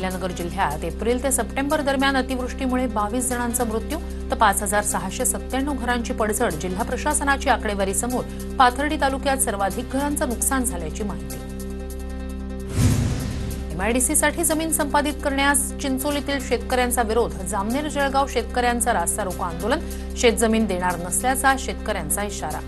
अहिल्यानगर जिल्ह्यात एप्रिल ते सप्टेंबर दरम्यान अतिवृष्टीमुळे 22 जणांचा मृत्यू तर 5697 घरांची पडझड. जिल्हा प्रशासनाची आकडेवारी समोर. पाथर्डी तालुक्यात सर्वाधिक घरांचं नुकसान झाल्याची माहिती. एमआयडीसीसाठी जमीन संपादित करण्यास चिंचोलीतील शेतकऱ्यांचा विरोध. जामनेर जळगाव शेतकऱ्यांचा रास्ता रोको आंदोलन. शेतजमीन देणार नसल्याचा शेतकऱ्यांचा इशारा.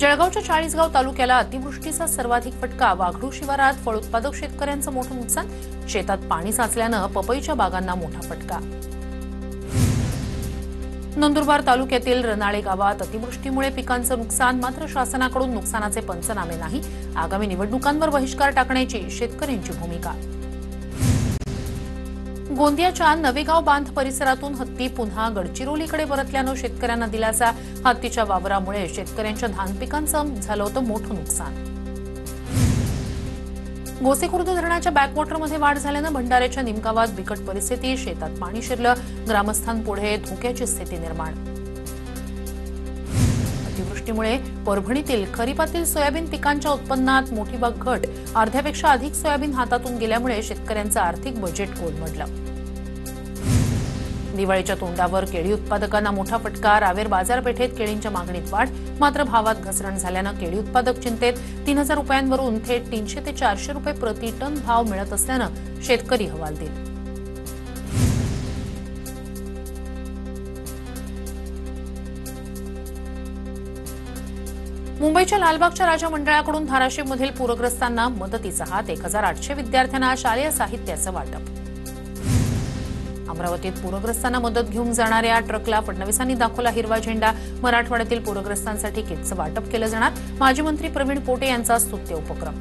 जळगावच्या चाळीसगाव तालुक्याला अतिवृष्टीचा सर्वाधिक फटका. वाघडू शिवारात फळ उत्पादक शेतकऱ्यांचं मोठं नुकसान. शेतात पाणी साचल्यानं पपईच्या बागांना मोठा फटका. नंदुरबार तालुक्यातील रनाळे गावात अतिवृष्टीमुळे पिकांचं नुकसान. मात्र शासनाकडून नुकसानाचे पंचनामे नाही. आगामी निवडणुकांवर बहिष्कार टाकण्याची शेतकऱ्यांची भूमिका. गोंदियाच्या नवेगाव बांध परिसरातून हत्ती पुन्हा गडचिरोलीकडे परतल्यानं शेतकऱ्यांना दिलासा. हत्तीच्या वावरामुळे शेतकऱ्यांच्या धान पिकांचं झालं होतं मोठं नुकसान. गोसेखुर्द धरणाच्या बॅकवॉटरमध्ये वाढ झाल्यानं भंडाऱ्याच्या निमगावात बिकट परिस्थिती. शेतात पाणी शिरलं. ग्रामस्थांपुढे धोक्याची स्थिती निर्माण. अतिवृष्टीमुळे परभणीतील खरीपातील सोयाबीन पिकांच्या उत्पन्नात मोठी घट. अर्ध्यापेक्षा अधिक सोयाबीन हातातून गेल्यामुळे शेतकऱ्यांचं आर्थिक बजेट कोलमडलं. दिवाळीच्या तोंडावर केळी उत्पादकांना मोठा फटका. रावेर बाजारपेठेत केळींच्या मागणीत वाढ. मात्र भावात घसरण झाल्यानं केळी उत्पादक चिंतेत. 3000 रुपयांवरून थेट 300 ते 400 रुपये प्रति टन भाव मिळत असल्यानं शेतकरी हवालदिल. मुंबईच्या लालबागच्या राजा मंडळाकडून धाराशिवमधील पूरग्रस्तांना मदतीचा हात. 1800 विद्यार्थ्यांना शालेय साहित्याचं वाटप. अमरावतीत पूरग्रस्तांना मदत घेऊन जाणाऱ्या ट्रकला फडणवीसांनी दाखवला हिरवा झेंडा. मराठवाड्यातील पूरग्रस्तांसाठी किटचं वाटप केलं जाणार. माजी मंत्री प्रवीण पोटे यांचा स्तुत्य उपक्रम.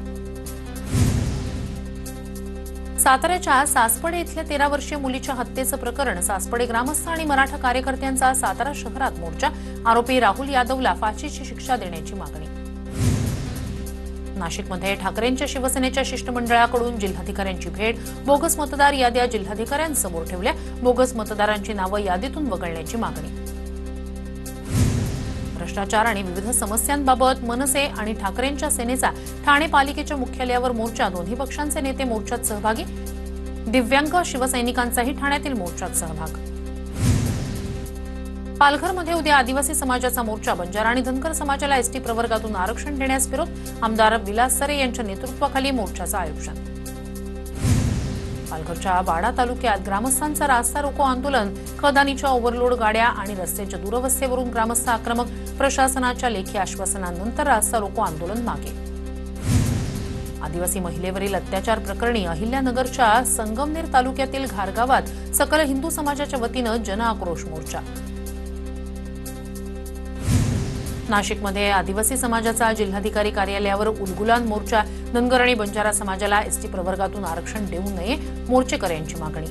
साताऱ्याच्या सासपडे इथल्या 13 वर्षीय मुलीच्या हत्येचं प्रकरण. सासपडे ग्रामस्थ आणि मराठा कार्यकर्त्यांचा सातारा शहरात मोर्चा. आरोपी राहुल यादवला फाशीची शिक्षा देण्याची मागणी. नाशिकमध्ये ठाकरेंच्या शिवसेनेच्या शिष्टमंडळाकडून जिल्हाधिकाऱ्यांची भेट. बोगस मतदार याद्या जिल्हाधिकाऱ्यांसमोर ठेवल्या. बोगस मतदारांची नावं यादीतून वगळण्याची मागणी. भ्रष्टाचार आणि विविध समस्यांबाबत मनसे आणि ठाकरेंच्या सेनेचा ठाणे पालिकेच्या मुख्यालयावर मोर्चा. दोन्ही पक्षांचे नेते मोर्चात सहभागी. दिव्यांग शिवसैनिकांचाही ठाण्यातील मोर्चात सहभाग. पालघरमध्ये उद्या आदिवासी समाजाचा मोर्चा. बंजारा आणि धनगर समाजाला एसटी प्रवर्गातून आरक्षण देण्यास विरोध. आमदार विलास सरे यांच्या नेतृत्वाखाली मोर्चाचं आयोजन. पालघरच्या वाडा तालुक्यात ग्रामस्थांचा रास्ता रोको आंदोलन. खदानीच्या ओव्हरलोड गाड्या आणि रस्त्याच्या दुरवस्थेवरून ग्रामस्थ आक्रमक. प्रशासनाच्या लेखी आश्वासनानंतर रास्ता रोको आंदोलन मागे. आदिवासी महिलेवरील अत्याचार प्रकरणी अहिल्यानगरच्या संगमनेर तालुक्यातील घारगावात सकल हिंदू समाजाच्या वतीनं जनआक्रोश मोर्चा. नाशिकमध्ये आदिवासी समाजाचा जिल्हाधिकारी कार्यालयावर उलगुलान मोर्चा. धनगर आणि बंजारा समाजाला एसटी प्रवर्गातून आरक्षण देऊ नये. मोर्चेकऱ्यांची मागणी.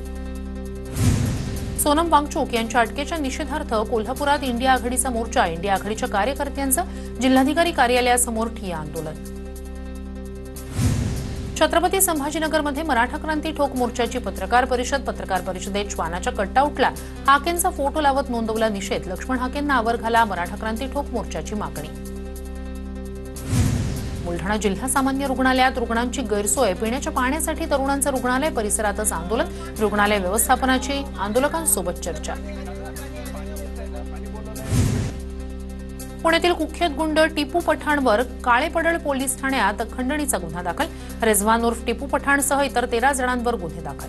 सोनम वांगचूक यांच्या अटकेच्या निषेधार्थ कोल्हापुरात इंडिया आघाडीचा मोर्चा. इंडिया आघाडीच्या कार्यकर्त्यांचं जिल्हाधिकारी कार्यालयासमोर ठिय्या आंदोलन. छत्रपती संभाजीनगरमध्ये मराठा क्रांती ठोक मोर्चाची पत्रकार परिषद. पत्रकार परिषदेत श्वानाच्या कटआउटला हाकेंचा फोटो लावत नोंदवला निषेध. लक्ष्मण हाकेंना आवर घाला. मराठा क्रांती ठोक मोर्चाची मागणी. बुलढाणा जिल्हा सामान्य रुग्णालयात रुग्णांची गैरसोय. पिण्याच्या पाण्यासाठी तरुणांचं रुग्णालय परिसरातच आंदोलन. रुग्णालय व्यवस्थापनाची आंदोलकांसोबत चर्चा. पुण्यातील कुख्यात गुंड टिपू पठाणवर काळेपडळ पोलीस ठाण्यात खंडणीचा गुन्हा दाखल. रेझवान उर्फ टिपू पठाणसह इतर 13 जणांवर गुन्हे दाखल.